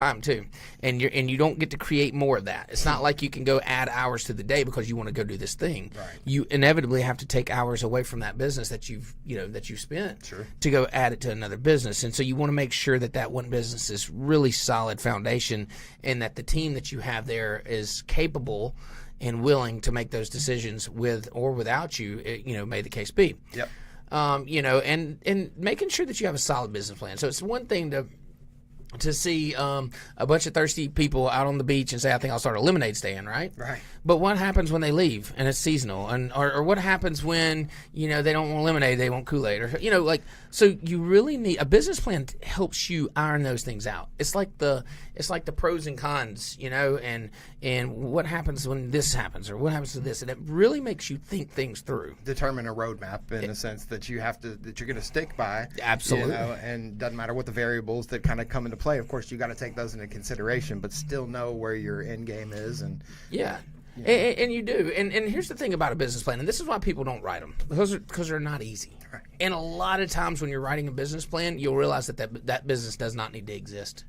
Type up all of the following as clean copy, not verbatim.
time too, and you don't get to create more of that. It's not like you can go add hours to the day because you want to go do this thing. Right. You inevitably have to take hours away from that business that you've spent Sure. to go add it to another business. And so you want to make sure that that one business is really solid foundation, and that the team that you have there is capable and willing to make those decisions with or without you, may the case be. Yep. And making sure that you have a solid business plan. So it's one thing to see a bunch of thirsty people out on the beach and say, I think I'll start a lemonade stand, right? Right. But what happens when they leave and it's seasonal? Or what happens when, they don't want lemonade, they want Kool-Aid? Or, so you really need – a business plan helps you iron those things out. It's like the pros and cons, and what happens when this happens or what happens to this. And it really makes you think things through. Determine a roadmap in the sense that you're going to stick by. Absolutely. And doesn't matter what the variables that kind of come into play. Of course, you got to take those into consideration, but still know where your end game is. And yeah. And you do. And here's the thing about a business plan, and this is why people don't write them, because they're not easy. Right. And a lot of times when you're writing a business plan, you'll realize that business does not need to exist.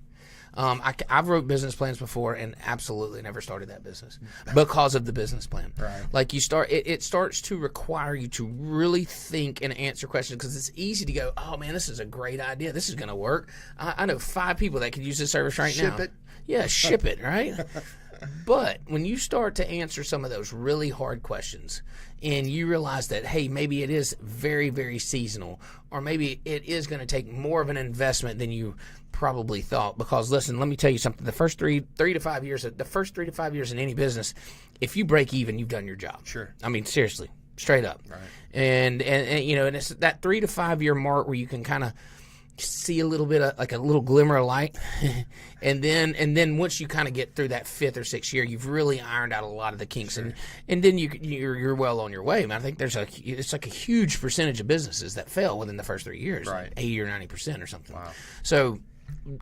I've wrote business plans before and absolutely never started that business because of the business plan. Right. Like it starts to require you to really think and answer questions, because it's easy to go, oh man, this is a great idea. This is going to work. I know 5 people that could use this service right now. Ship it. Yeah, ship it, right? But when you start to answer some of those really hard questions and you realize that, hey, maybe it is very, very seasonal, or maybe it is going to take more of an investment than you probably thought. Because listen, let me tell you something. The first 3 to 5 years in any business, if you break even, you've done your job. Sure. I mean, seriously, straight up. Right. And it's that 3 to 5 year mark where you can kind of see a little bit of like a little glimmer of light, and then once you kind of get through that 5th or 6th year, you've really ironed out a lot of the kinks. Sure. and then you're well on your way. I mean, I think it's like a huge percentage of businesses that fail within the first 3 years, right? Like 80 or 90% or something. Wow. So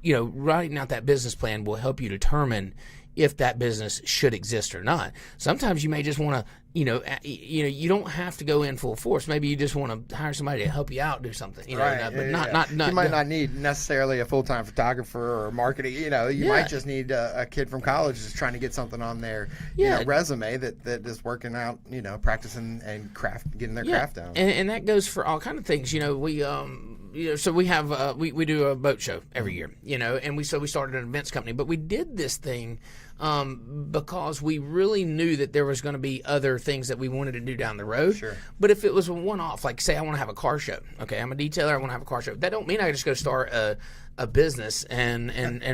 writing out that business plan will help you determine if that business should exist or not. Sometimes you may just want to, you don't have to go in full force. Maybe you just want to hire somebody to help you out, do something, right. But not. You might not need necessarily a full-time photographer or marketing. You might just need a kid from college just trying to get something on their resume that is working out, practicing and getting their craft down. And that goes for all kind of things. So we have we do a boat show every year, and we started an events company, but we did this thing because we really knew that there was going to be other things that we wanted to do down the road. Sure. But if it was a one-off, like say I want to have a car show, okay, I'm a detailer, I want to have a car show. That don't mean I just go start a business and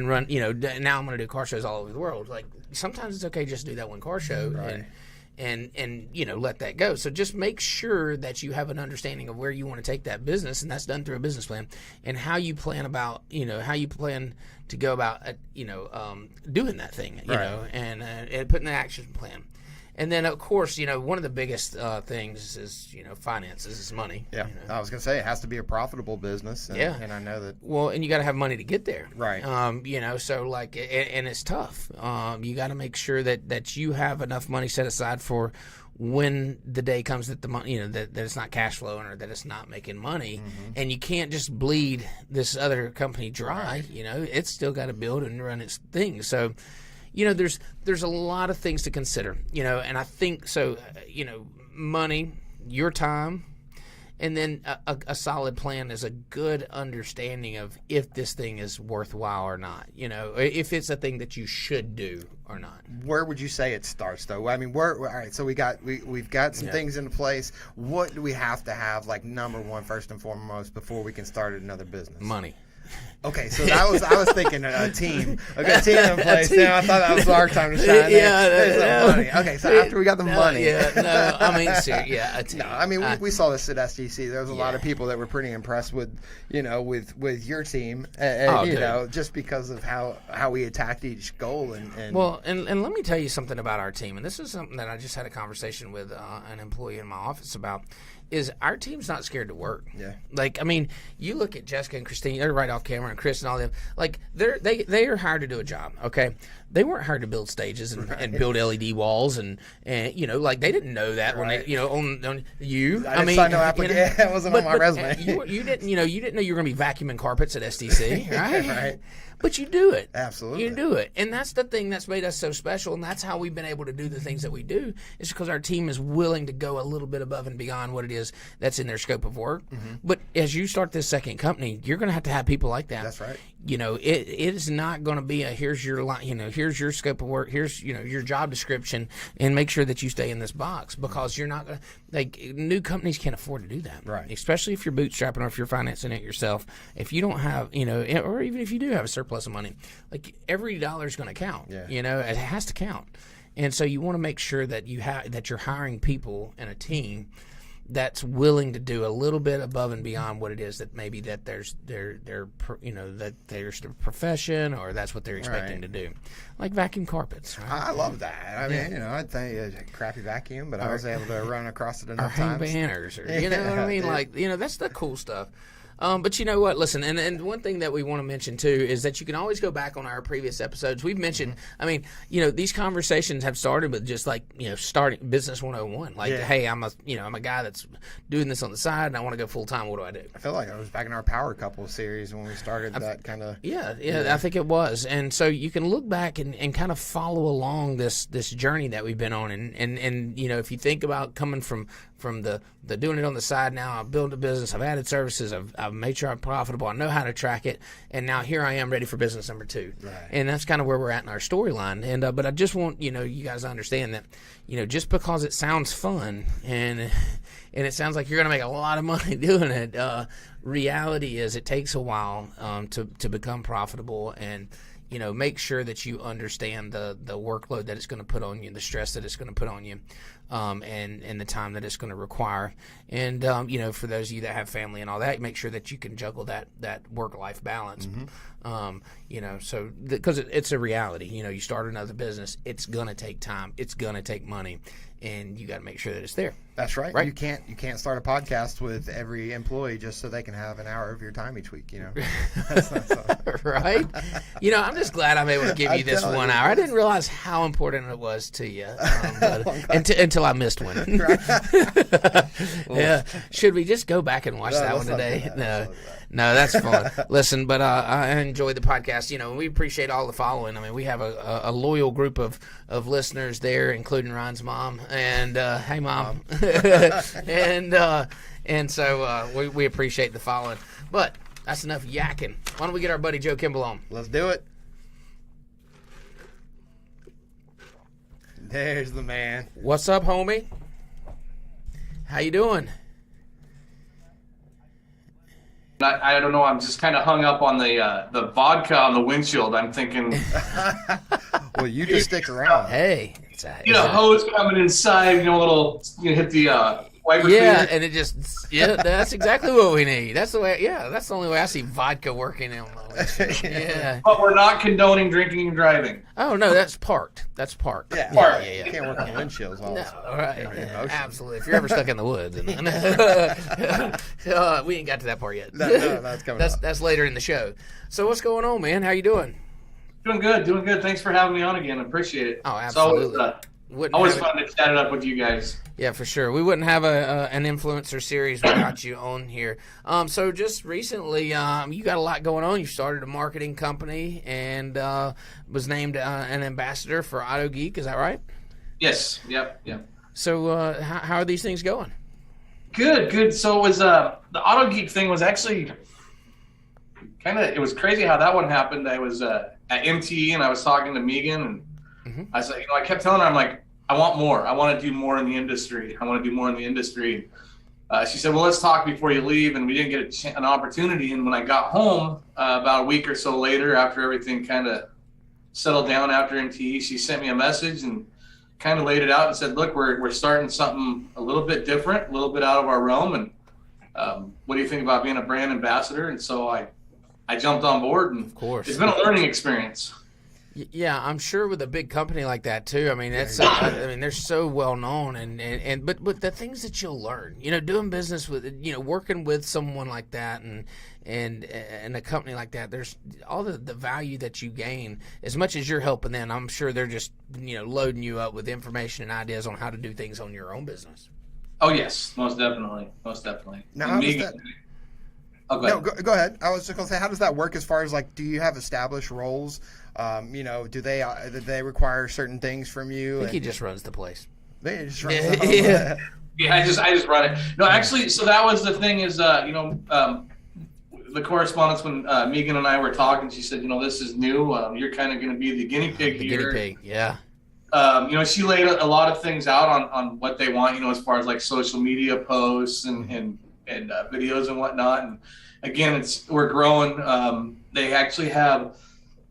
run. Now I'm going to do car shows all over the world. Like sometimes it's okay just to do that one car show. Right. And let that go. So just make sure that you have an understanding of where you want to take that business, and that's done through a business plan, and how you plan to go about doing that thing, and putting an action plan. And then, of course, one of the biggest things is, finances, is money. Yeah, I was going to say it has to be a profitable business. And, and I know that. Well, and you got to have money to get there. Right. So like, and it's tough. You got to make sure that you have enough money set aside for when the day comes that the money, that it's not cash flowing or that it's not making money. Mm-hmm. And you can't just bleed this other company dry. Right. It's still got to build and run its thing. So. There's a lot of things to consider, and I think so, money, your time, and then a solid plan is a good understanding of if this thing is worthwhile or not, if it's a thing that you should do or not. Where would you say it starts, though? I mean, all right, so we've got some things in place. What do we have to have, like, number one, first and foremost, before we can start another business? Money. Okay, so I was thinking a team. Okay, team in place. I thought that was our time to shine. There's money. Okay, so after we got the money. A team. No, I mean we saw this at SDC. There was a lot of people that were pretty impressed with with your team, and just because of how we attacked each goal and. Well, and let me tell you something about our team, and this is something that I just had a conversation with an employee in my office about. Is our team's not scared to work. Yeah. Like, I mean, you look at Jessica and Christine, they're right off camera, and Chris and all them. Like, they are hired to do a job, okay? They weren't hired to build stages and build LED walls and like they didn't know that when they, on you. I mean, no application. That wasn't on my resume. You didn't know you were going to be vacuuming carpets at SDC, right? Right. But you do it. Absolutely. You do it. And that's the thing that's made us so special, and that's how we've been able to do the things that we do, is because our team is willing to go a little bit above and beyond what it is that's in their scope of work. But as you start this second company, you're going to have people like that. That's right. It is not going to be here's your here's your scope of work, here's your job description, and make sure that you stay in this box, because you're not going to, new companies can't afford to do that. Right. Especially if you're bootstrapping or if you're financing it yourself. If you don't have, or even if you do have a surplus of money, every dollar is going to count. Yeah. It has to count. And so you want to make sure that that you're hiring people and a team that's willing to do a little bit above and beyond what it is that maybe that there's their profession, or that's what they're expecting to do, like vacuum carpets. Right? I love that. I mean, I'd think a crappy vacuum, but I was able to run across it enough times. Or hang banners, or you know what I mean? That's the cool stuff. But you know what? Listen, and one thing that we want to mention too is that you can always go back on our previous episodes. We've mentioned, I mean, these conversations have started with just starting Business 101. Hey, I'm a guy that's doing this on the side, and I want to go full time. What do I do? I feel like I was back in our Power Couple series when we started that kind of. Yeah, I think it was. And so you can look back and kind of follow along this journey that we've been on, and if you think about coming from the doing it on the side, now I've built a business, I've added services, I've made sure I'm profitable, I know how to track it, and now here I am ready for business number 2. Right. And that's kind of where we're at in our storyline. And but I just want you guys to understand that just because it sounds fun and it sounds like you're going to make a lot of money doing it, reality is it takes a while to become profitable, and make sure that you understand the workload that it's going to put on you, the stress that it's going to put on you, and the time that it's going to require. And, for those of you that have family and all that, make sure that you can juggle that work-life balance. So because it's a reality. You start another business, it's going to take time, it's going to take money, and you got to make sure that it's there. That's right. You can't start a podcast with every employee just so they can have an hour of your time each week. That's not so. Right. I'm just glad I'm able to give you this 1 hour. I didn't realize how important it was to you until I missed one. Yeah. Should we just go back and watch that one today? No, that's fun. Listen, but I enjoy the podcast. We appreciate all the following. I mean, we have a loyal group of listeners there, including Ryan's mom. And hey, Mom. and so we appreciate the following. But that's enough yakking. Why don't we get our buddy Joe Kimball on? Let's do it. There's the man. What's up, homie? How you doing? I don't know. I'm just kind of hung up on the vodka on the windshield. I'm thinking, well, you just stick around. Hey, hose coming inside. Hit the wiper. Yeah, and it just that's exactly what we need. That's the way. Yeah, that's the only way I see vodka working on the windshield. Yeah, but we're not condoning drinking and driving. Oh no, that's parked. That's parked. Yeah, yeah. You can't work on windshields. Right. Absolutely. If you're ever stuck in the woods, we ain't got to that part yet. No, that's coming. That's later in the show. So what's going on, man? How you doing? Doing good. Thanks for having me on again. I appreciate it. Oh, absolutely. Always fun to chat it up with you guys. Yeah, for sure. We wouldn't have an influencer series without you on here. So just recently, you got a lot going on. You started a marketing company and was named an ambassador for Auto Geek. Is that right? Yes. Yep. So how are these things going? Good. So it was the Auto Geek thing was actually it was crazy how that one happened. I was at MTE and I was talking to Megan and I said, I kept telling her, I'm like, I want more. I want to do more in the industry. She said, well, let's talk before you leave. And we didn't get an opportunity. And when I got home about a week or so later, after everything kind of settled down after MTE, she sent me a message and kind of laid it out and said, look, we're starting something a little bit different, a little bit out of our realm. And what do you think about being a brand ambassador? And so I jumped on board. And of course, it's been a learning experience. Yeah, I'm sure with a big company like that too. I mean, they're so well known, but the things that you'll learn, doing business with, working with someone like that, and a company like that, there's all the value that you gain. As much as you're helping them, I'm sure they're just loading you up with information and ideas on how to do things on your own business. Oh yes, most definitely. Now, Oh, go ahead. No, go ahead. I was just gonna say, how does that work as far as like, do you have established roles? Do they require certain things from you? I think he just runs the place. They just run Yeah. Yeah, I just run it. No, actually, so that was the thing is, the correspondence when Megan and I were talking, she said, this is new. You're kind of going to be the guinea pig here. Guinea pig, yeah. She laid a lot of things out on what they want, as far as like social media posts and videos and whatnot. And again, we're growing. They actually have,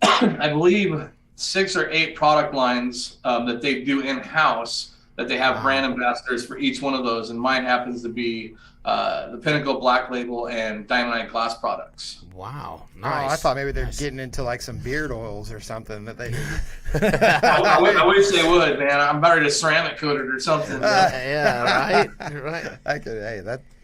I believe, 6 or 8 product lines that they do in-house, that they have brand ambassadors for each one of those, and mine happens to be the Pinnacle Black Label and Diamondite Glass products. Wow, nice. nice. I thought maybe they're getting into like some beard oils or something that they. I wish they would, man. I'm better to ceramic coat it or something. Yeah, right.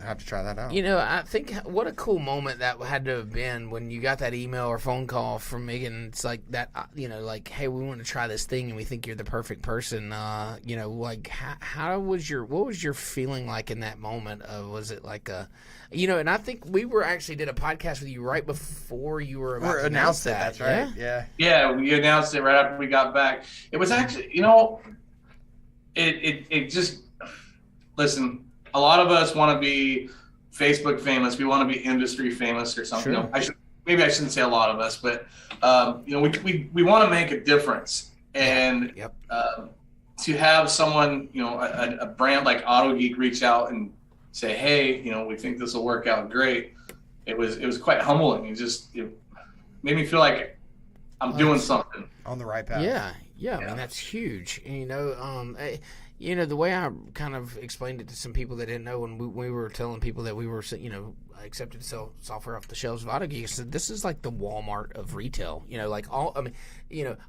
I have to try that out. I think what a cool moment that had to have been when you got that email or phone call from Megan. It's like that, like, hey, we want to try this thing and we think you're the perfect person. Like what was your feeling like in that moment? Was it like and I think we did a podcast with you right before you were about to announce that. That's right. Yeah. Yeah, we announced it right after we got back. It was actually, it just, listen, a lot of us want to be Facebook famous. We want to be industry famous or something. Sure. Maybe I shouldn't say a lot of us, but we want to make a difference. And to have someone, a brand like Auto Geek reach out and say, hey, we think this will work out great. It was quite humbling. It made me feel like I'm doing something on the right path. Yeah. I mean, that's huge. And, the way I kind of explained it to some people that didn't know when we were telling people that we were, accepted to sell software off the shelves of Auto Geek, I said, this is like the Walmart of retail.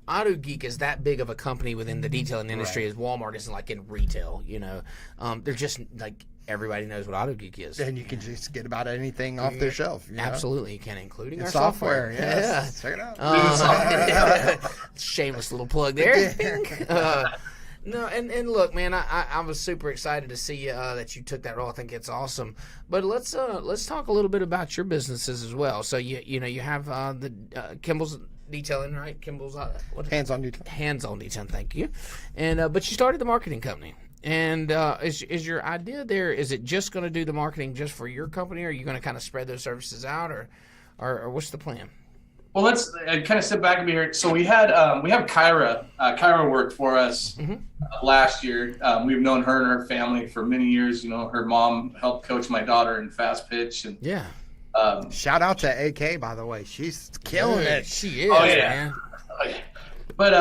Auto Geek is that big of a company within the detailing industry as Walmart is like in retail. They're just like, everybody knows what Auto Geek is. And you can just get about anything off their shelf. Absolutely, you can, including our software. Yes. Yeah. Check it out. Shameless little plug there. No, and look, man, I was super excited to see that you took that role. I think it's awesome. But let's talk a little bit about your businesses as well. So you have the Kimball's Detailing, right? Kimball's Hands-on Detailing. Hands-on Detailing. Thank you. And but you started the marketing company. And is your idea there? Is it just going to do the marketing just for your company, or are you going to kind of spread those services out, or what's the plan? Well, let's kind of step back a bit here. So we have Kyra. Kyra worked for us last year. We've known her and her family for many years. Her mom helped coach my daughter in fast pitch, and shout out to AK, by the way. She's killing it. She is. Oh yeah. Man. But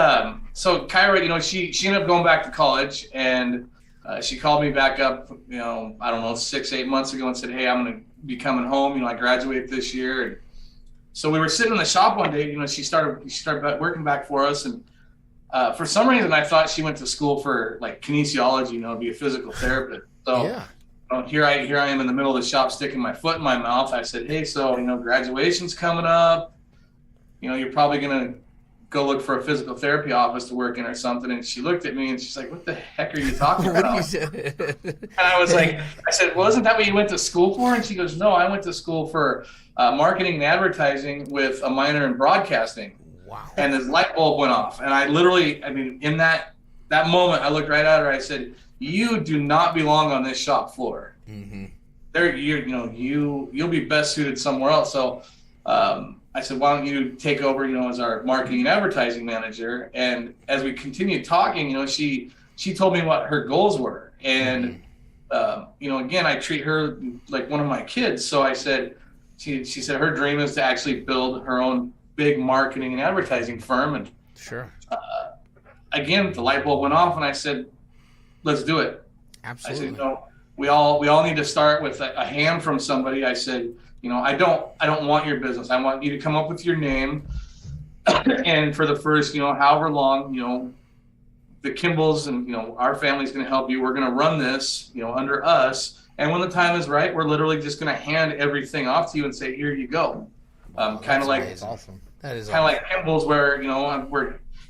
so Kyra, she ended up going back to college, and she called me back up, I don't know, 6-8 months ago, and said, hey, I'm going to be coming home. I graduate this year. And so we were sitting in the shop one day. She started working back for us, and for some reason I thought she went to school for like kinesiology, to be a physical therapist. So here I am in the middle of the shop sticking my foot in my mouth. I said, hey, so graduation's coming up. You're probably going to go look for a physical therapy office to work in or something. And she looked at me and she's like, what the heck are you talking about? And I said, well, isn't that what you went to school for? And she goes, no, I went to school for marketing and advertising with a minor in broadcasting. Wow. And this light bulb went off. And I literally, in that moment, I looked right at her. I said, you do not belong on this shop floor. Mm-hmm. You'll be best suited somewhere else. So, I said, why don't you take over, as our marketing and advertising manager? And as we continued talking, she told me what her goals were. And, again, I treat her like one of my kids. So I said, she said her dream is to actually build her own big marketing and advertising firm. And sure. Again, the light bulb went off, and I said, let's do it. Absolutely. I said, we all need to start with a hand from somebody. I said, I don't want your business. I want you to come up with your name, and for the first, however long, the Kimballs and our family's going to help you. We're going to run this, under us, and when the time is right, we're literally just going to hand everything off to you and say, here you go. Kind of like awesome. That is kind of like Kimballs, where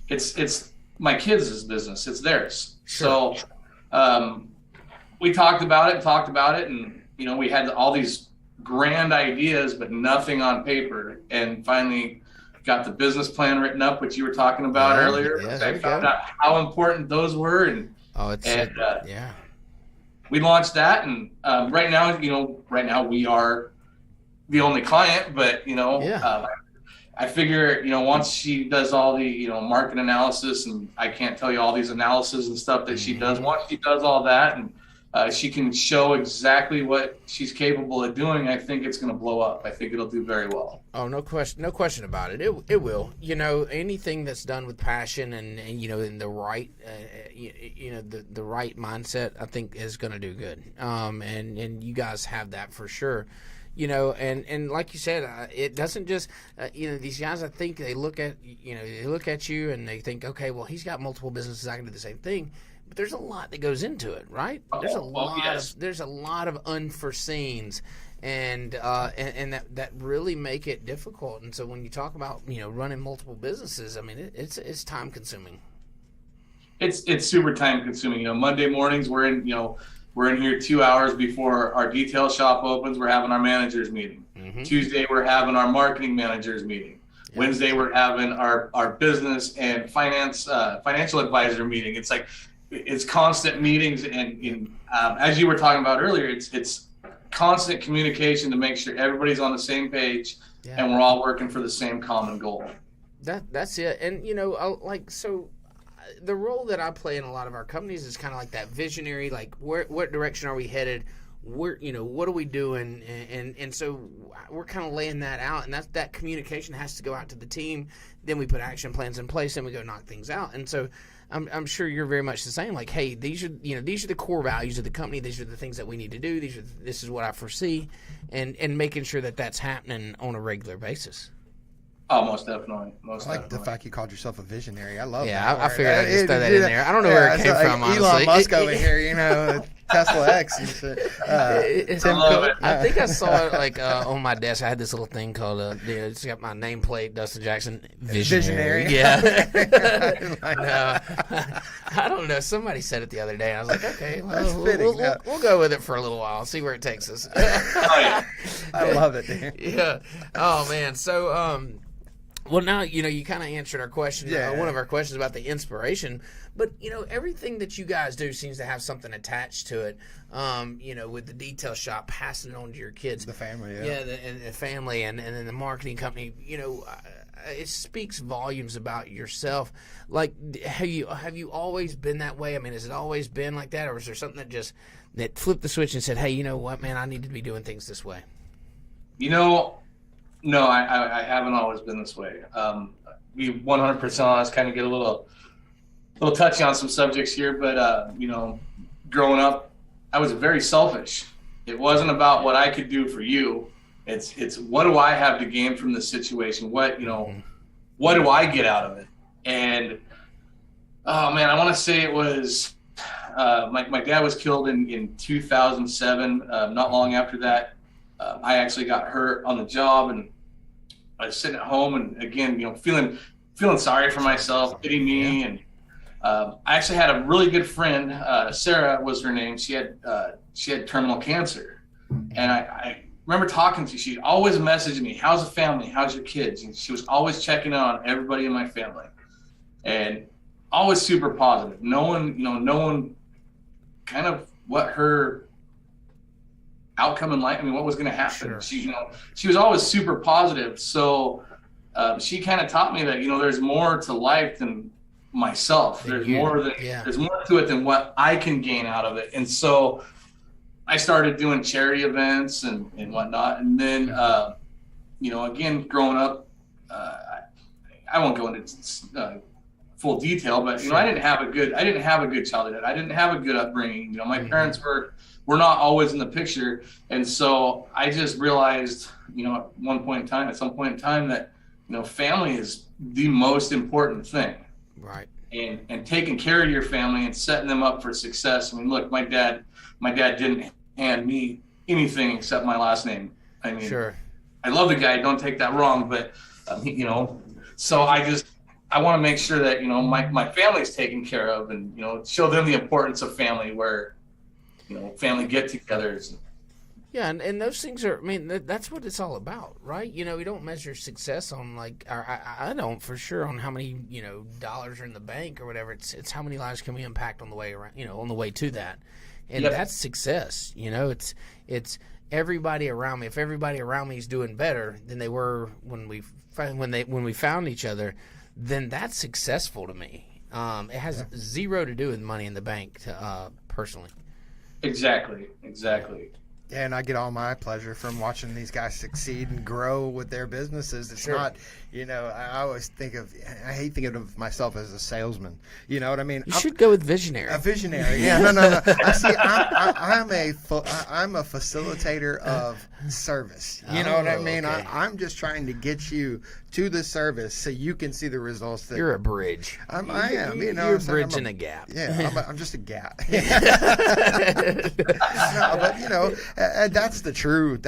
it's my kids' business. It's theirs. Sure. So we talked about it, and we had all these grand ideas, but nothing on paper. And finally got the business plan written up, which you were talking about earlier. Yeah, I found out how important those were. And, we launched that. And right now we are the only client, but, I figure, once she does all the, market analysis, and I can't tell you all these analysis and stuff that she does, once she does all that and she can show exactly what she's capable of doing, I think it's going to blow up. I think it'll do very well. Oh, no question about it. It will. Anything that's done with passion and in the right, the right mindset, I think is going to do good. And you guys have that for sure. And like you said, it doesn't just, these guys, I think they look at you and they think, okay, well, he's got multiple businesses, I can do the same thing. But there's a lot that goes into it, right? There's a lot of unforeseens, and that really make it difficult. And so when you talk about running multiple businesses, I mean it's time consuming. It's super time consuming. Monday mornings we're in here 2 hours before our detail shop opens. We're having our managers meeting. Mm-hmm. Tuesday we're having our marketing managers meeting. Yeah. Wednesday we're having our business and financial advisor meeting. It's like it's constant meetings, and as you were talking about earlier, it's constant communication to make sure everybody's on the same page and we're all working for the same common goal. That's it. And the role that I play in a lot of our companies is kind of like that visionary, like what direction are we headed? What are we doing? And so we're kind of laying that out, and that communication has to go out to the team. Then we put action plans in place, and we go knock things out. And so I'm sure you're very much the same. Like, hey, these are the core values of the company. These are the things that we need to do. This is what I foresee, and making sure that that's happening on a regular basis. Oh, most definitely. I like the fact you called yourself a visionary. I love that. Yeah, I figured I'd just throw that in there. I don't know where it came from, honestly. Elon Musk over here, Tesla X and shit. I think I saw it on my desk. I had this little thing called it's got my nameplate, Dustin Jackson, visionary. Yeah. No, I don't know. Somebody said it the other day. And I was like, okay, we'll go with it for a little while. See where it takes us. I love it, dude. Yeah. Oh man. So well, now, you kind of answered our question, one of our questions about the inspiration, but, everything that you guys do seems to have something attached to it, with the detail shop, passing it on to your kids. The family, the family, and then the marketing company, it speaks volumes about yourself. Like, have you always been that way? I mean, has it always been like that, or is there something that flipped the switch and said, hey, you know what, man, I need to be doing things this way? No, I haven't always been this way. Be 100% honest, kind of get a little touchy on some subjects here, but growing up, I was very selfish. It wasn't about what I could do for you. It's what do I have to gain from this situation? What what do I get out of it? And oh man, I want to say it was my dad was killed in 2007. Not long after that. I actually got hurt on the job, and I was sitting at home, and again, feeling sorry for myself, pity me, and I actually had a really good friend, Sarah was her name. She had terminal cancer, and I remember talking to her. She'd always message me, "How's the family? How's your kids?" And she was always checking on everybody in my family, and always super positive. No one kind of what her outcome in life. I mean, what was going to happen? Sure. She was always super positive. So she kind of taught me that there's more to life than myself. There's more to it than what I can gain out of it. And so I started doing charity events and whatnot. And then again, growing up, I won't go into full detail, but I didn't have a good childhood. I didn't have a good upbringing. My parents were not always in the picture. And so I just realized, at some point in time that, family is the most important thing. Right. And taking care of your family and setting them up for success. I mean, look, my dad didn't hand me anything except my last name. I mean, sure. I love the guy, don't take that wrong, but so I want to make sure that, my family's taken care of, and, show them the importance of family, where, family get-togethers, Yeah, and those things are, I mean, that's what it's all about, right? You know, we don't measure success on, like, I don't for sure on how many, you know, dollars are in the bank or whatever. It's how many lives can we impact on the way around, you know, on the way to that. And that's success. You know, it's everybody around me. If everybody around me is doing better than they were when we found each other, then that's successful to me. It has zero to do with money in the bank, personally. Exactly. Yeah, and I get all my pleasure from watching these guys succeed and grow with their businesses. It's not, you know, I always I hate thinking of myself as a salesman. You know what I mean? You should go with visionary. A visionary, yeah. No. I'm a facilitator of service. You know what I mean? Okay. I'm just trying to get you to the service so you can see the results. You're a bridge. I am. You know, you're bridging a gap. Yeah, I'm just a gap. No, but you know, that's the true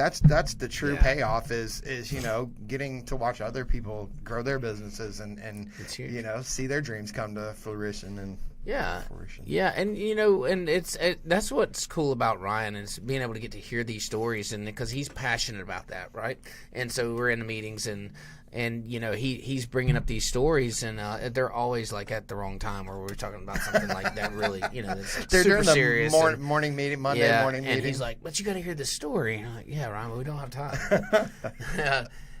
payoff is you know, getting to watch other people grow their businesses and you know, see their dreams come to fruition and fruition. Yeah, and you know, and that's what's cool about Ryan is being able to get to hear these stories, and because he's passionate about that, right? And so we're in the meetings and you know, he's bringing up these stories, and they're always like at the wrong time, where we're talking about something like that really, you know, that's like they're super during serious. The morning meeting, Monday morning meeting. And he's like, "But you got to hear this story." And I'm like, "Yeah, Ryan, we don't have time."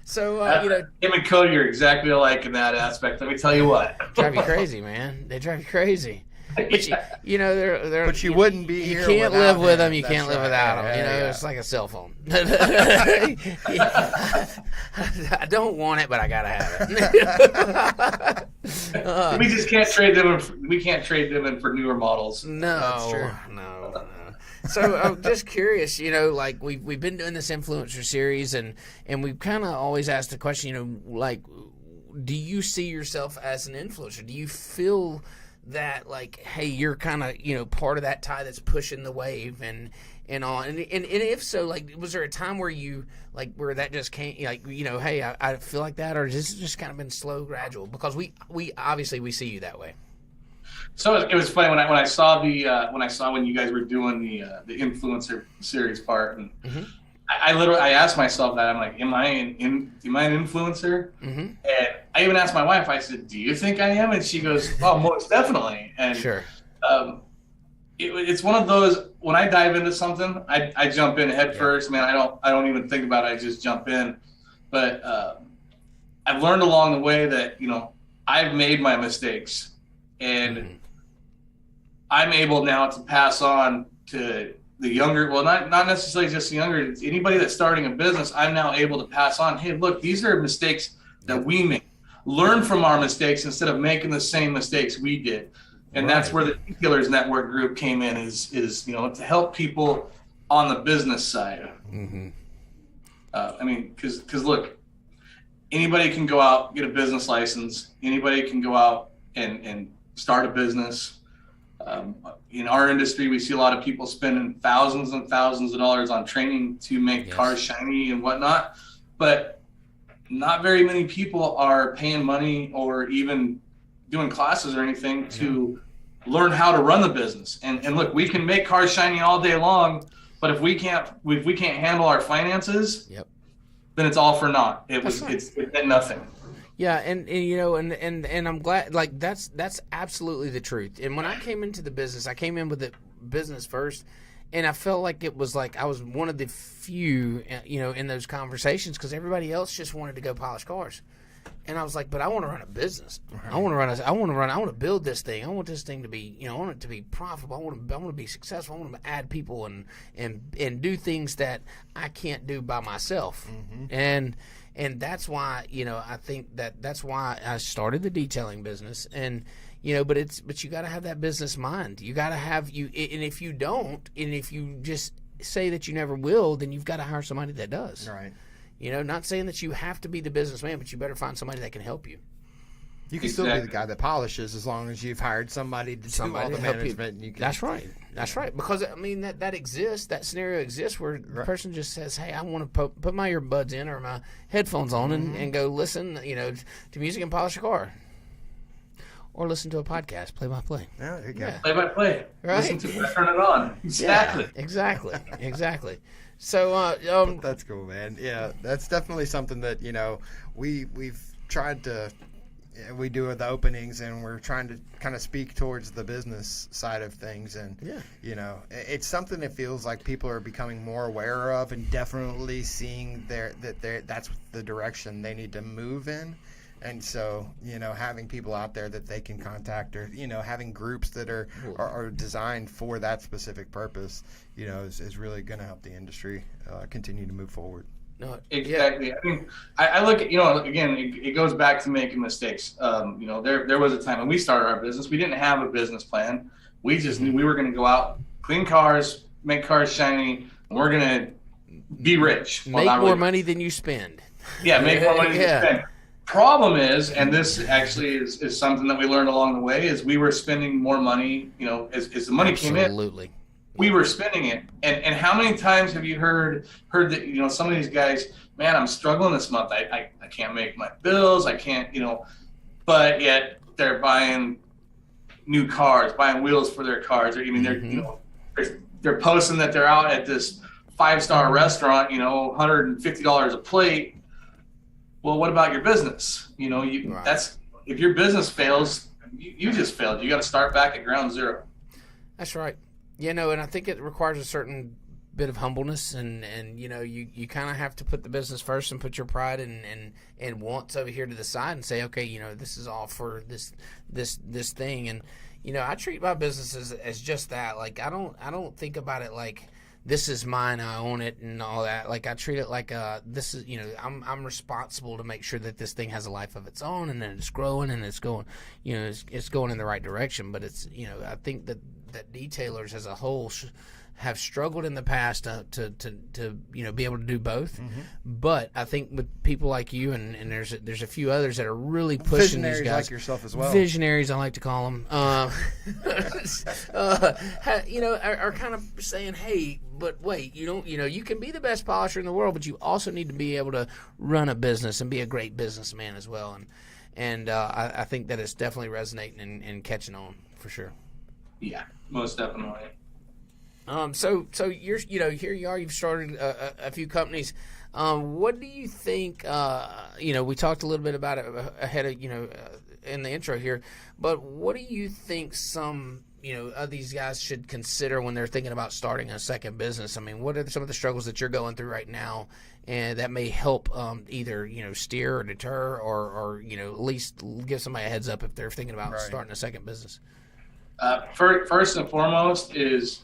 So you know, him and Cody are exactly alike in that aspect. Let me tell you what. Drive you crazy, man. They drive you crazy. But you know, they're. But you wouldn't be you here. You can't live with them. You That's can't live right. without them. Yeah, You know, yeah. it's like a cell phone. I don't want it, but I gotta have it. We just can't trade them. We can't trade them in for newer models. No, That's true. No. So I'm just curious, you know, like we've been doing this influencer series, and we've kind of always asked the question, you know, like, do you see yourself as an influencer? Do you feel that, like, hey, you're kind of, you know, part of that tide that's pushing the wave and all, and if so, like, was there a time where you, like, where that just came, like, you know, hey, I feel like that, or has this just kind of been slow, gradual? Because we obviously we see you that way. So it was funny when I saw when you guys were doing the influencer series part, and I asked myself that. I'm like, am I an influencer? Mm-hmm. And I even asked my wife. I said, "Do you think I am?" And she goes, "Oh, most definitely." And sure. It's one of those, when I dive into something, I jump in head first, man. I don't even think about it. I just jump in. But I've learned along the way that, you know, I've made my mistakes, and I'm able now to pass on to the younger, well, not necessarily just the younger, anybody that's starting a business. I'm now able to pass on, hey, look, these are mistakes that we make. Learn from our mistakes instead of making the same mistakes we did. And that's where the Killers Network group came in, is you know, to help people on the business side. I mean, because look, anybody can go out, get a business license. Anybody can go out and start a business. In our industry, we see a lot of people spending thousands and thousands of dollars on training to make cars shiny and whatnot, but not very many people are paying money or even doing classes or anything to learn how to run the business. And look, we can make cars shiny all day long, but if we can't handle our finances, then it's all for naught. It's nothing. Yeah, and you know, and I'm glad, like, that's absolutely the truth. And when I came into the business, I came in with the business first, and I felt like it was like I was one of the few, you know, in those conversations, because everybody else just wanted to go polish cars. And I was like, but I want to run a business. I want to build this thing. I want this thing to be, you know, I want it to be profitable. I want to be successful. I want to add people and do things that I can't do by myself. And that's why, you know, I think that's why I started the detailing business. And, you know, but you got to have that business mind. You got to have and if you don't, and if you just say that you never will, then you've got to hire somebody that does. Right. You know, not saying that you have to be the businessman, but you better find somebody that can help you. You can still be the guy that polishes, as long as you've hired somebody to do all the management. You can, That's right. That's right. Because, I mean, that exists. That scenario exists where the person just says, hey, I want to put my earbuds in or my headphones on and go listen, you know, to music and polish a car. or listen to a podcast, play-by-play. Yeah, there you go. Yeah. Play-by-play. Right. Listen to it, turn it on. Exactly. Yeah, exactly. So, That's cool, man. Yeah, that's definitely something that, we've tried to, we do with the openings, and we're trying to kind of speak towards the business side of things. And, it's something that feels like people are becoming more aware of, and definitely seeing that's the direction they need to move in. And so, having people out there that they can contact, or, having groups that are designed for that specific purpose, is really going to help the industry continue to move forward. No, exactly. Yeah. I mean, I look at, again, it goes back to making mistakes. There was a time when we started our business, we didn't have a business plan. We just knew we were going to go out, clean cars, make cars shiny, and we're going to be rich. Make more money than you spend. Yeah, make more money than you spend. Problem is, and this actually is something that we learned along the way, is we were spending more money, as the money came in, we were spending it. And how many times have you heard that, some of these guys, man, I'm struggling this month. I can't make my bills. I can't, but yet they're buying new cars, buying wheels for their cars. Or even they're posting that they're out at this 5-star restaurant, $150 a plate. Well, what about your business? Right. That's, if your business fails, you just failed. You got to start back at ground zero. That's right. And I think it requires a certain bit of humbleness, and you kind of have to put the business first and put your pride and wants over here to the side and say, okay, this is all for this thing. And I treat my business as just that. Like, I don't think about it like, this is mine, I own it, and all that. Like, I treat it like this is, I'm responsible to make sure that this thing has a life of its own, and then it's growing, and it's going, it's going in the right direction. But it's, I think that detailers as a whole have struggled in the past to be able to do both. Mm-hmm. But I think with people like you and there's a few others that are really pushing visionaries, these guys, like yourself as well. Visionaries, I like to call them. Are kind of saying, hey, but wait, you can be the best polisher in the world, but you also need to be able to run a business and be a great businessman as well. And I think that it's definitely resonating and catching on for sure. Yeah, most definitely. So you're, here you are, you've started a few companies. What do you think, we talked a little bit about it ahead of, in the intro here, but what do you think some, of these guys should consider when they're thinking about starting a second business? I mean, what are some of the struggles that you're going through right now, and that may help either, steer or deter or at least give somebody a heads up if they're thinking about starting a second business? First and foremost is,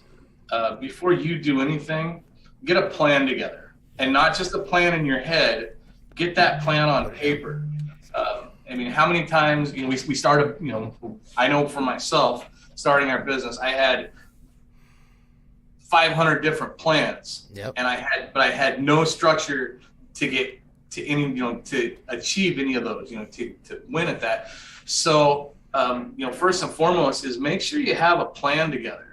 before you do anything, get a plan together, and not just a plan in your head. Get that plan on paper. How many times we started? I know for myself, starting our business, I had 500 different plans, and I had no structure to get to any, to achieve any of those, to win at that. So, first and foremost is make sure you have a plan together.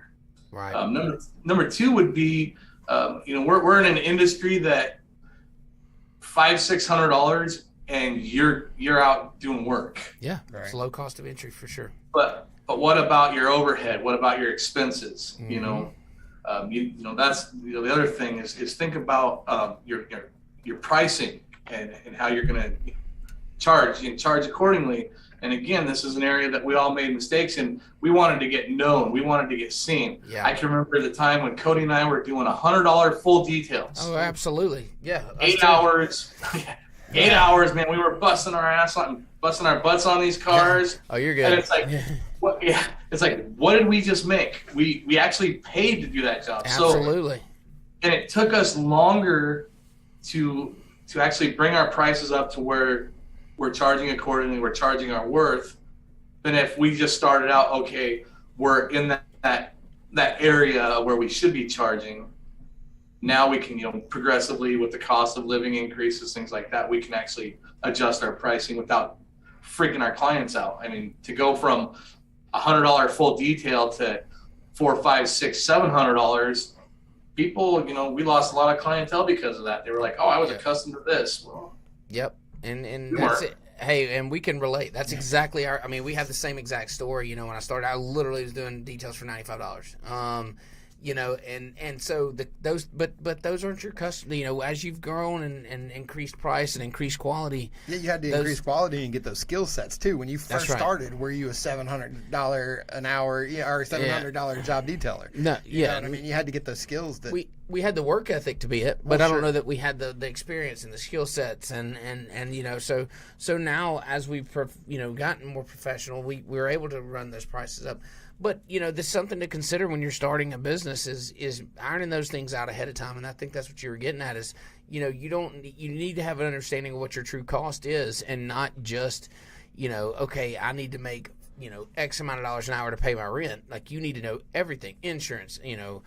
Right. Number two would be, we're in an industry that $500-600 and you're out doing work. Yeah, It's a low cost of entry for sure. But what about your overhead? What about your expenses? Mm-hmm. That's the other thing is think about your pricing and how you're going to charge. You charge accordingly. And again, this is an area that we all made mistakes in. We wanted to get known. We wanted to get seen. Yeah. I can remember the time when Cody and I were doing $100 full details. Oh, absolutely. Yeah. 8 hours. 8 hours, man. We were busting our butts on these cars. Oh, you're good. And it's like, what did we just make? We actually paid to do that job. Absolutely. And it took us longer to actually bring our prices up to where we're charging accordingly, we're charging our worth, than if we just started out, okay, we're in that area where we should be charging. Now we can, progressively with the cost of living increases, things like that, we can actually adjust our pricing without freaking our clients out. I mean, to go from $100 full detail to $400, $500, $600, $700, people, we lost a lot of clientele because of that. They were like, oh, I was accustomed to this. Well, yep. And Hey, and we can relate. That's exactly our. I mean, we have the same exact story. You know, when I started, I literally was doing details for $95. You know, and so those aren't your customers. You know, as you've grown and increased price and increased quality. Yeah, you had to increase quality and get those skill sets too. When you first started, were you a $700 an hour or $700 job detailer? No, you know what I mean, you had to get those skills. That we had the work ethic to be it, but I don't know that we had the experience and the skill sets and you know, so now as we've gotten more professional, we were able to run those prices up. But, you know, there's something to consider when you're starting a business is ironing those things out ahead of time. And I think that's what you were getting at is, you know, you need to have an understanding of what your true cost is and not just, you know, okay, I need to make, you know, X amount of dollars an hour to pay my rent. Like, you need to know everything, insurance, you know,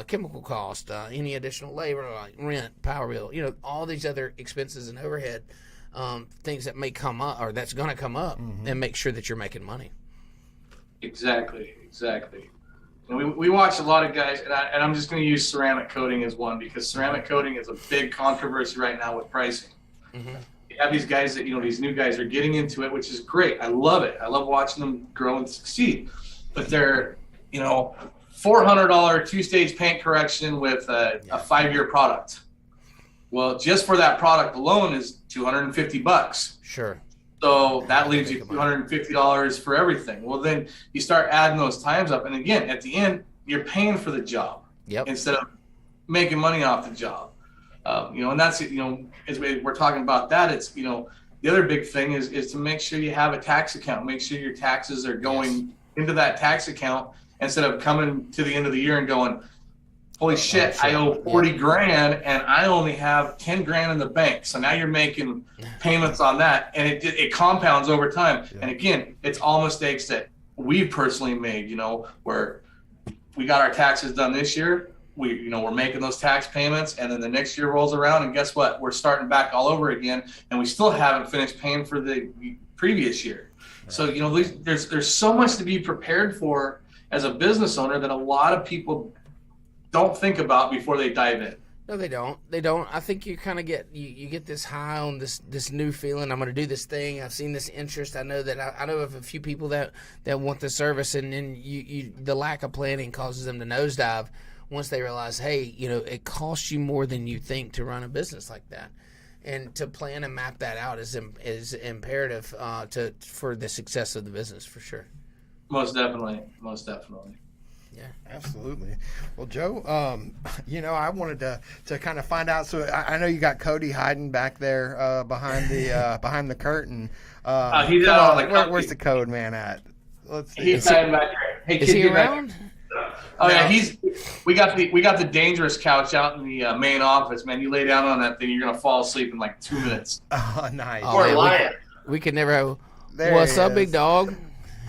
chemical cost, any additional labor, like rent, power bill, you know, all these other expenses and overhead things that may come up or that's going to come up, and make sure that you're making money. Exactly. And we watch a lot of guys, and I'm just going to use ceramic coating as one because ceramic coating is a big controversy right now with pricing. You have these guys that, you know, these new guys are getting into it, which is great. I love it. I love watching them grow and succeed. But they're, you know, $400 two-stage paint correction with a 5-year product. Well, just for that product alone is $250. Sure. So that leaves you $250 for everything. Well, then you start adding those times up. And again, at the end, you're paying for the job instead of making money off the job. You know, and that's, you know, as we're talking about that, it's, you know, the other big thing is to make sure you have a tax account. Make sure your taxes are going into that tax account instead of coming to the end of the year and going, holy shit, I owe 40 grand and I only have 10 grand in the bank. So now you're making payments on that, and it compounds over time. And again, it's all mistakes that we've personally made, you know, where we got our taxes done this year. We're making those tax payments, and then the next year rolls around, and guess what? We're starting back all over again, and we still haven't finished paying for the previous year. Right. So, you know, there's so much to be prepared for as a business owner that a lot of people don't think about before they dive in. No, they don't. I think you kind of get you get this high on this new feeling. I'm going to do this thing. I've seen this interest. I know that I know of a few people that want the service, and then the lack of planning causes them to nosedive once they realize, hey, you know, it costs you more than you think to run a business like that, and to plan and map that out is imperative for the success of the business for sure. Most definitely. Yeah, absolutely. Well, Joe, you know, I wanted to kind of find out. So I know you got Cody hiding back there behind the curtain. He's out. Where's the code man at? Let's see. He's hiding back there. Hey, is he around? Oh yeah, we got the dangerous couch out in the main office, man. You lay down on that thing, you're gonna fall asleep in like 2 minutes. Oh, nice. Poor lion. We could never have. What's up, big dog?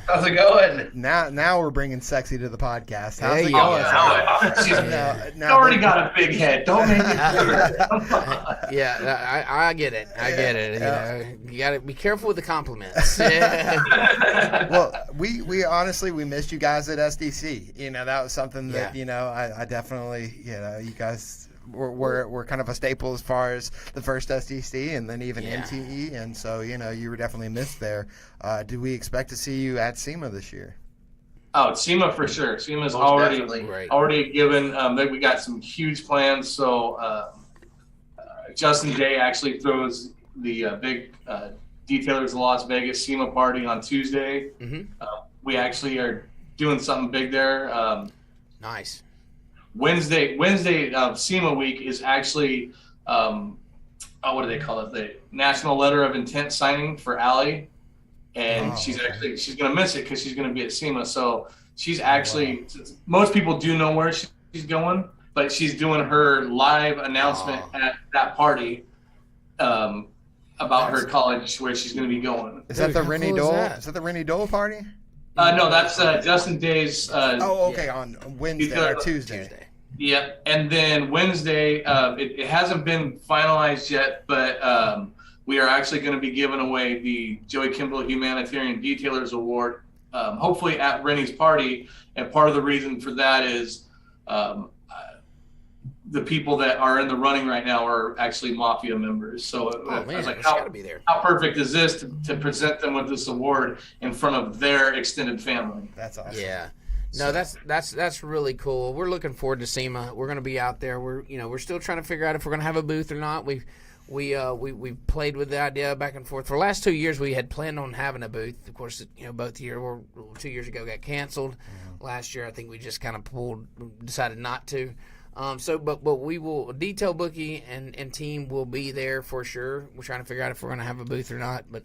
How's it going? Now we're bringing sexy to the podcast. How's it going? It's already got a big head. Don't make it bigger. Yeah, I get it. You know, you got to be careful with the compliments. Yeah. Well, we honestly missed you guys at SDC. You know, that was something that you know I definitely, you know, you guys were kind of a staple as far as the first SDC and then even MTE, and so, you know, you were definitely missed there. Do we expect to see you at SEMA this year? Oh, SEMA for sure. SEMA's already given. We got some huge plans. So Justin Day actually throws the big Detailers of Las Vegas SEMA party on Tuesday. We actually are doing something big there. Nice. Wednesday SEMA week is actually what do they call it? The National Letter of Intent signing for Allie, and she's gonna miss it because she's gonna be at SEMA. So she's actually most people do know where she's going, but she's doing her live announcement at that party about her college where she's gonna be going. Is that the Rennie Dole? Is that the Rennie Dole party? No, that's Justin Day's. On Wednesday or Tuesday. Yeah, and then Wednesday, it hasn't been finalized yet, but we are actually going to be giving away the Joe Kimball Humanitarian Detailers Award, hopefully at Rennie's party. And part of the reason for that is the people that are in the running right now are actually Mafia members. So I was like, how perfect is this to present them with this award in front of their extended family? That's awesome. Yeah. No, that's really cool. We're looking forward to SEMA. We're going to be out there. We're still trying to figure out if we're going to have a booth or not. We've played with the idea back and forth. For the last 2 years, we had planned on having a booth. Of course, both years, 2 years ago, got canceled. Mm-hmm. Last year, I think we just kind of decided not to. But we will, Detail Bookie and team will be there for sure. We're trying to figure out if we're going to have a booth or not, but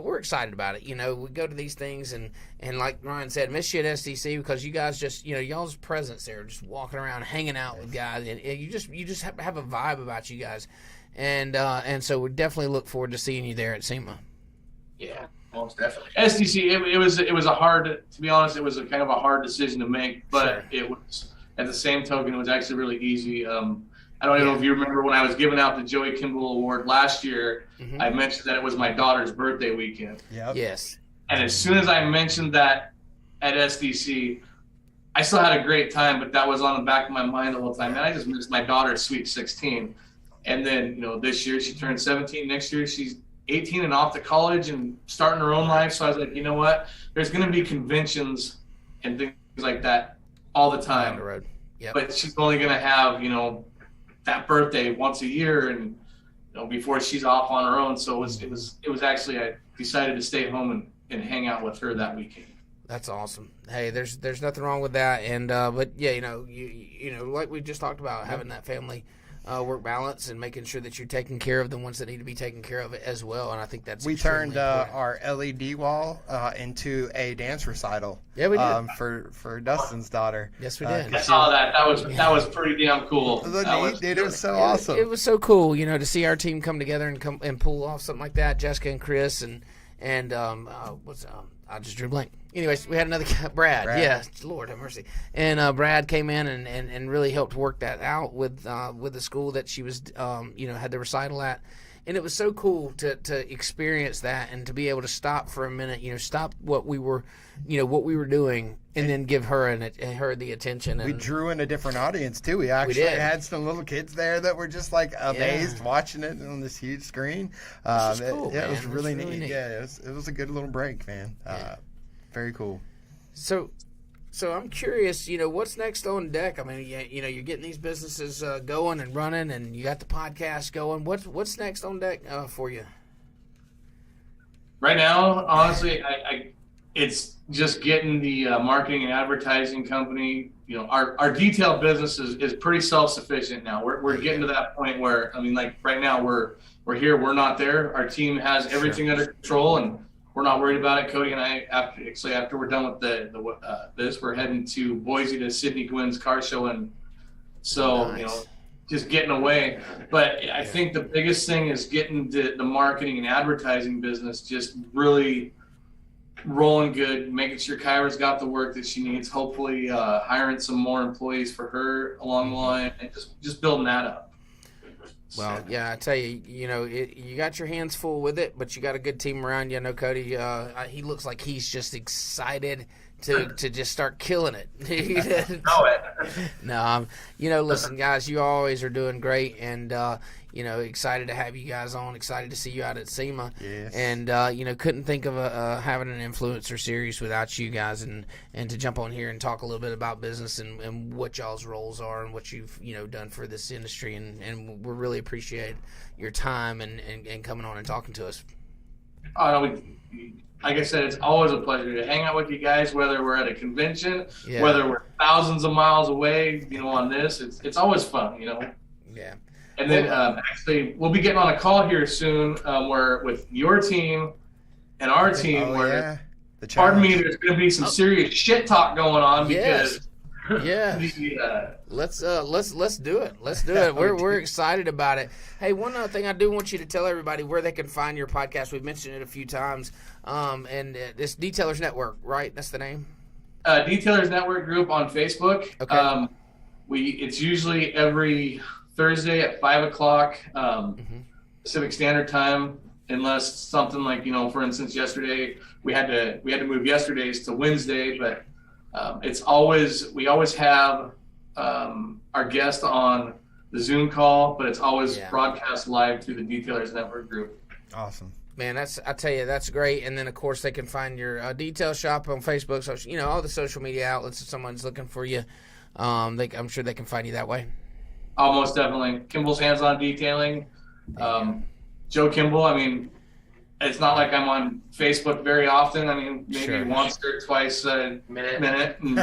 we're excited about it. We go to these things and like Ryan said, miss you at SDC because you guys just, y'all's presence there, just walking around, hanging out with guys, and you just have a vibe about you guys, and so we definitely look forward to seeing you there at SEMA. Yeah, most definitely. SDC, it was a hard, to be honest, it was a kind of a hard decision to make, but sure. It was. At the same token, it was actually really easy. I don't even know if you remember when I was giving out the Joe Kimball Award last year, mm-hmm. I mentioned that it was my daughter's birthday weekend. Yep. Yes. And as soon as I mentioned that at SDC, I still had a great time, but that was on the back of my mind the whole time. Man, I just missed my daughter's sweet 16. And then, this year she turned 17. Next year she's 18 and off to college and starting her own life. So I was like, you know what? There's going to be conventions and things like that all the time. On the road. Yep. But she's only going to have, that birthday once a year and before she's off on her own. So it was actually, I decided to stay home and hang out with her that weekend. That's awesome. Hey, there's nothing wrong with that. And but yeah, you like we just talked about, having that family work balance and making sure that you're taking care of the ones that need to be taken care of as well. And I think that's turned our LED wall into a dance recital. Yeah, we did for Dustin's daughter. Yes, we did. I saw that. That was pretty damn cool. It was so awesome. It was so cool, to see our team come together and pull off something like that. Jessica and Chris and I just drew a blank. Anyways, we had another guy, Brad. Yeah, Lord have mercy. And Brad came in and really helped work that out with the school that she was, had the recital at. And it was so cool to experience that and to be able to stop for a minute, stop what we were doing and then give her her the attention. And we drew in a different audience too. We actually had some little kids there that were just like amazed watching it on this huge screen. Cool, it was really neat. Yeah, it was a good little break, man. Very cool. So I'm curious, what's next on deck? I mean, you're getting these businesses going and running, and you got the podcast going. What's next on deck for you? Right now, honestly, it's just getting the marketing and advertising company. Our detail business is pretty self-sufficient now. We're getting to that point where, right now we're here, we're not there. Our team has everything under control, and we're not worried about it. Cody and I, after we're done with this, we're heading to Boise to Sydney Gwynn's car show, and so nice. Just getting away. But I think the biggest thing is getting the marketing and advertising business just really rolling good, making sure Kyra's got the work that she needs. Hopefully, hiring some more employees for her along the line, and just building that up. Well, yeah, I tell you, you got your hands full with it, but you got a good team around you. I know Cody, he looks like he's just excited to just start killing it. No, listen, guys, you always are doing great, and excited to have you guys on. Excited to see you out at SEMA. Yes. And couldn't think of having an influencer series without you guys, and to jump on here and talk a little bit about business and what y'all's roles are and what you've done for this industry, and we really appreciate your time and coming on and talking to us. Like I said, it's always a pleasure to hang out with you guys, whether we're at a convention, whether we're thousands of miles away, on this. It's always fun, Yeah. And then actually, we'll be getting on a call here soon where with your team and our team, pardon me, there's going to be some serious shit talk going on because. Let's do it. Let's do it. We're excited about it. Hey, one other thing, I do want you to tell everybody where they can find your podcast. We've mentioned it a few times. And this Detailers Network, right? That's the name. Detailers Network group on Facebook. Okay. It's usually every Thursday at 5:00 Pacific Standard Time, unless something like for instance, yesterday we had to move yesterday's to Wednesday, but we always have our guest on the Zoom call, but it's always broadcast live through the Detailers Network group. Awesome. Man, I tell you, that's great. And then, of course, they can find your detail shop on Facebook, so all the social media outlets. If someone's looking for you, I'm sure they can find you that way. Almost definitely. Kimball's Hands-On Detailing. Joe Kimball. I mean, it's not like I'm on Facebook very often. I mean, maybe once or twice a minute. And,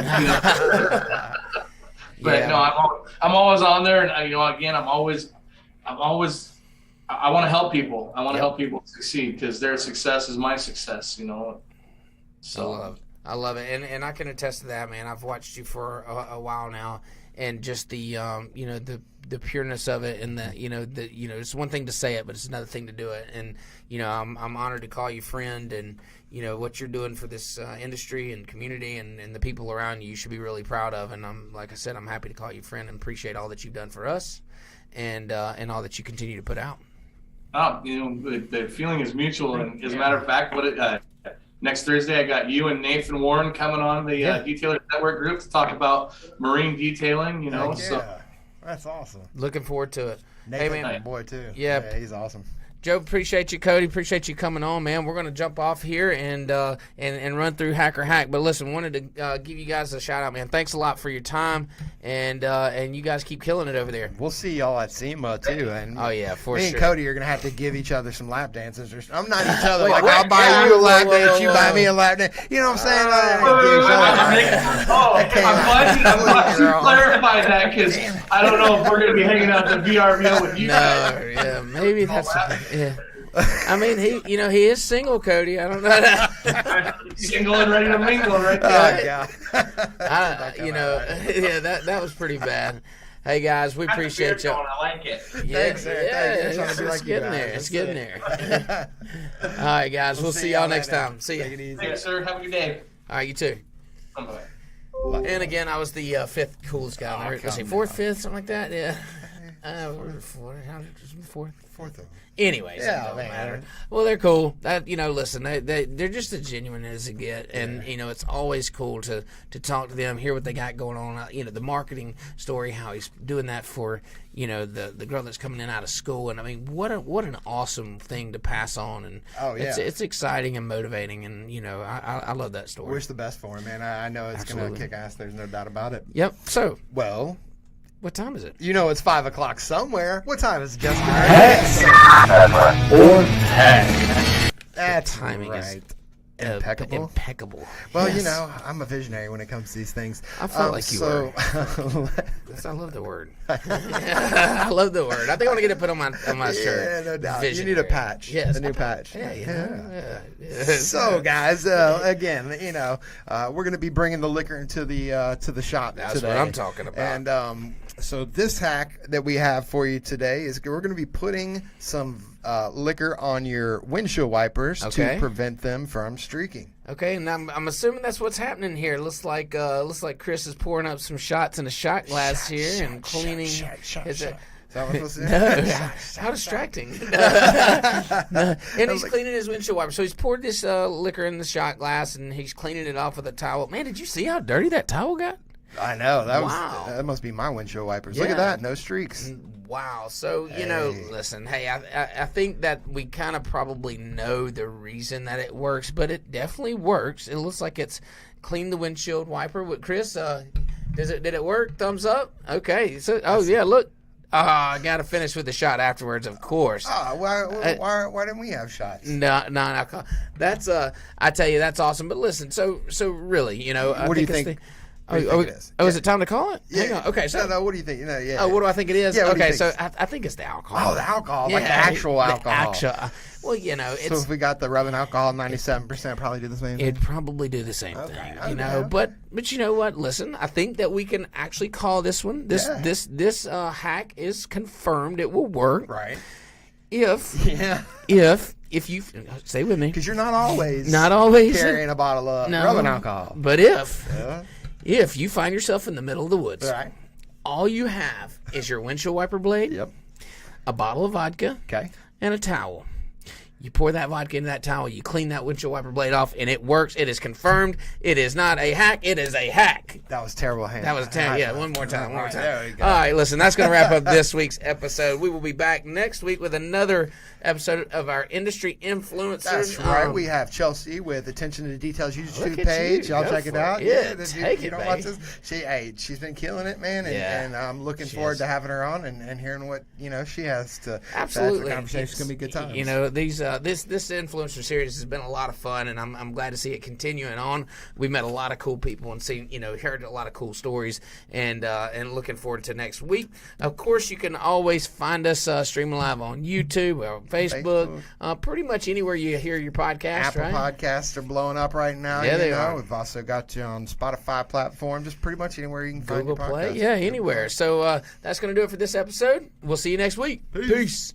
but no, I'm always on there, and again, I'm always. I want to help people. I want to help people succeed because their success is my success. So I love it, and I can attest to that, man. I've watched you for a while now, and just the the pureness of it, and it's one thing to say it, but it's another thing to do it. And I'm honored to call you friend, and what you're doing for this industry and community and the people around you should be really proud of. And like I said, I'm happy to call you friend and appreciate all that you've done for us, and all that you continue to put out. The feeling is mutual, and as a matter of fact, next Thursday I got you and Nathan Warren coming on the Detailer Network group to talk about marine detailing. So that's awesome. Looking forward to it. Nathan, hey, man, boy too. Yeah, he's awesome. Joe, appreciate you. Cody, appreciate you coming on, man. We're going to jump off here and run through Hacker Hack. But listen, wanted to give you guys a shout out, man. Thanks a lot for your time, and you guys keep killing it over there. We'll see y'all at SEMA too. And me and Cody are going to have to give each other some lap dances. I'm not each other. I'll buy you a lap dance, you buy me a lap dance. You know what I'm saying? I'm glad you clarified that, because I don't know if we're going to be hanging out at the VRBO with you guys. Yeah, maybe that's I mean, he is single, Cody. I don't know that. Single and ready to mingle, right there. That was pretty bad. Hey guys, we appreciate you. I like it. Thanks, sir. It's getting there. It's getting there. All right, guys. We'll see y'all next time. See ya. Thanks, sir. Have a good day. All right, you too. Bye-bye. And again, I was the fifth coolest guy on earth. Let's see, fourth, fifth, something like that. Yeah. Fourth. Anyways, it doesn't matter. Well, they're cool. Listen, they're just as genuine as they get, and it's always cool to talk to them, hear what they got going on. The marketing story, how he's doing that for the girl that's coming in out of school, and I mean, what an awesome thing to pass on, and it's exciting and motivating, and I love that story. Wish the best for him, man. I know it's going to kick ass. There's no doubt about it. Yep. So what time is it? It's 5 o'clock somewhere. What time is it, Justin? That's timing right. is impeccable. Well, I'm a visionary when it comes to these things. I felt like you were. I love the word. I love the word. I think I want to get it put on my shirt. Yeah, no doubt. Visionary. You need a patch. Yes, a new patch. Yeah. So, guys, again, we're going to be bringing the liquor into the shop That's today. what I'm talking about. And so this hack that we have for you today is we're going to be putting some liquor on your windshield wipers to prevent them from streaking. Okay, and I'm assuming that's what's happening here. Looks like Chris is pouring up some shots in a shot glass here and cleaning. Is that what I'm supposed to do? How distracting. And he's cleaning his windshield wiper. So he's poured this liquor in the shot glass, and he's cleaning it off with a towel. Man, did you see how dirty that towel got? I know. That must be my windshield wipers. Yeah. Look at that. No streaks. Wow. So, listen, hey, I think that we kind of probably know the reason that it works, but it definitely works. It looks like it's cleaned the windshield wiper. With Chris, did it work? Thumbs up? Okay. So, look. I got to finish with the shot afterwards, of course. Why didn't we have shots? Non-alcohol. That's I tell you, that's awesome. But listen, so really, what do you think? It is? Is it time to call it? Yeah. Hang on. Okay. So, what do you think? what do I think it is? Yeah, okay. So I think it's the alcohol. Oh, the alcohol, like the actual alcohol. Well, it's. So if we got the rubbing alcohol, 97%, probably do the same thing. It'd probably do the same thing. But you know what? Listen, I think that we can actually call this one. This hack is confirmed. It will work. Right. If you stay with me, because you're not always carrying a bottle of rubbing alcohol. But if you find yourself in the middle of the woods, right, all you have is your windshield wiper blade, yep, a bottle of vodka, okay, and a towel. You pour that vodka into that towel, you clean that windshield wiper blade off, and it works. It is confirmed. It is not a hack. It is a hack. That was terrible. That was terrible. Yeah, one more time. There we go. All right, listen, that's going to wrap up this week's episode. We will be back next week with another episode of our Industry Influencers. That's right. We have Chelsea with Attention to Details YouTube at page. you. Y'all Go check it for it. out. Yeah, if you it, don't watch this, she's been killing it, man. And I'm looking forward to having her on and hearing what she has to. Absolutely, the conversation's gonna be good times. These this influencer series has been a lot of fun, and I'm glad to see it continuing on. We met a lot of cool people and seen heard a lot of cool stories, and looking forward to next week. Of course, you can always find us streaming live on YouTube or Facebook. Pretty much anywhere you hear your podcast. Apple Podcasts are blowing up right now. Yeah, they are. We've also got you on Spotify platform, just pretty much anywhere you can find Google your podcast. Play, yeah, anywhere. So that's going to do it for this episode. We'll see you next week. Peace.